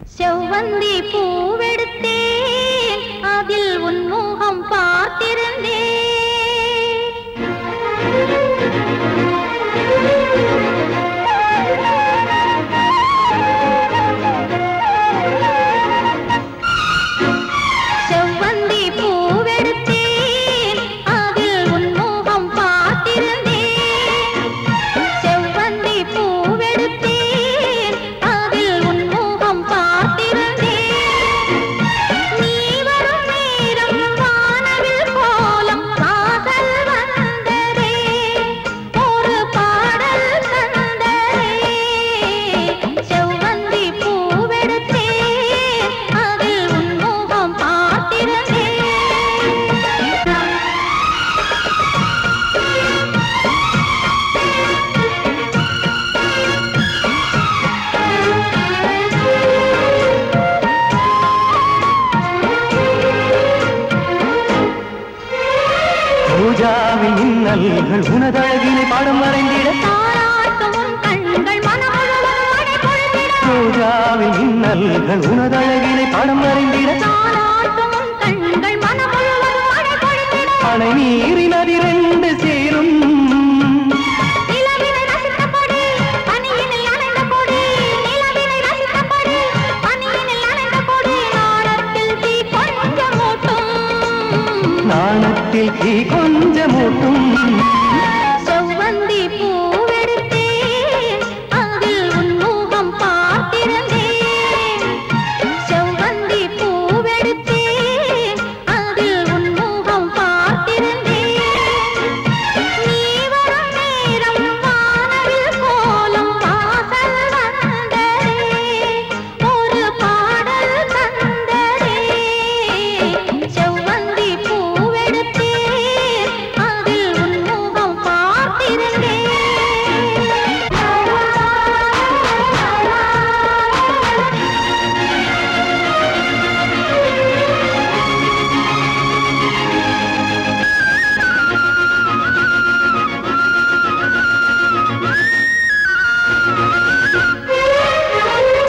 செவ்வந்தி பூவெடுத்தேன் அதில் உன் முகம் பார்த்திருந்தேன் செவ்வந்தி பூவெடுத்தேன் அதில் உன் முகம் பார்த்திருந்தேன் செவ்வந்தி பூவெடுத்தேன் அதில் உன் முகம் பார்த்திருந்தேன் நீ வரும் நேரம் வானவில் கோலம் வாசல் வந்ததே ஒரு பாடல் தந்ததே செவ்வந்தி பூவெடுத்தேன் அதில் உன் முகம் பார்த்திருந்தேன் பூஜாவின் இன்னல்கள் உனதழகினை பாடம் வரைந்திட தாராட்டும் உன் கண்கள் மனம் முழுவதும் மழை பொழிந்திட பூஜாவின் இன்னல்கள் உனதழகினை பாடம் வரைந்திட தாராட்டும் உன் கண்கள் மனம் முழுவதும் மழை பொழிந்திட அணை நீரின் அதிரெண்டு சேரும் நிலவினை ரசித்தபடி பனியினில் நனைந்த கொடி நிலவினை ரசித்தபடி பனியினில் நனைந்த கொடி நாணத்தில் தீ கொஞ்சம் மூட்டும் நாணத்தில் தீ கொஞ்சமூட்டும் செவ்வந்தி பூவெடுத்தேன் அதில் உன் முகம் பார்த்திருந்தேன் செவ்வந்தி பூவெடுத்தேன் அதில் உன் முகம் பார்த்திருந்தேன் நீ வரும் நேரம் வானவில் கோலம் வாசல் வந்ததே ஒரு பாடல் தந்ததே செவ்வந்தி பூவெடுத்தேன் அதில் உன் முகம் பார்த்திருந்தேன்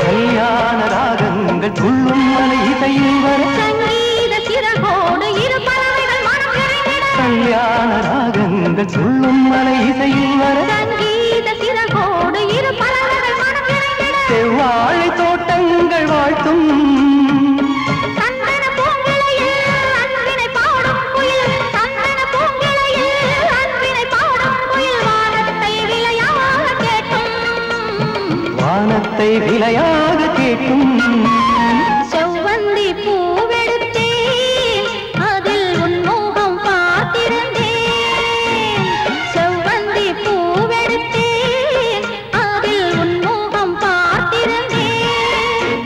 கல்யாண ராகங்கள் துள்ளும் மலை இசையில் வர சங்கீத சிறகோடு இரு பறவைகள் மனம் நிறைந்திட கல்யாண ராகங்கள் துள்ளும் மலை இசையில் வர சங்கீத சிறகோடு இரு பறவைகள் மனம் நிறைந்திட செவ்வாழை தோட்டங்கள் வாழ்த்தும் சந்தன பூங்கிளையில் அன்பினை பாடும் குயில் சந்தன பூங்கிளையில் அன்பினை பாடும் குயில் வானத்தை விளையாக கேட்டும் வானத்தை விலையாக கேட்கும் செவ்வந்தி பூவெடுத்தேன் அதில் உன் முகம் பார்த்திருந்தேன் செவ்வந்தி பூவெடுத்தேன் அதில் உன் முகம் பார்த்திருந்தேன்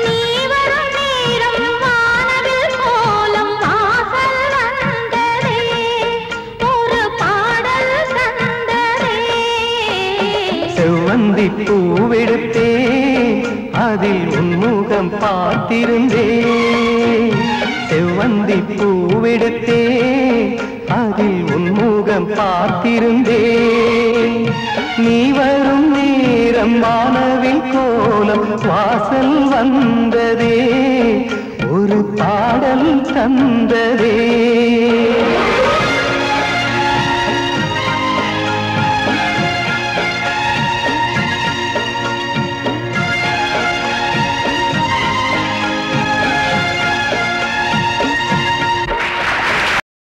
நீ வரும் நேரம் வானவில் கோலம் வாசல் வந்ததே ஒரு பாடல் தந்ததே செவ்வந்தி பூவெடுத்தே அதில் உன்முகம் பார்த்திருந்தேன் செவ்வந்தி பூவெடுத்தே அதில் உன்முகம் பார்த்திருந்தேன் நீ வரும் நேரம் வானவில் கோலம் வாசல் வந்ததே ஒரு பாடல் தந்ததே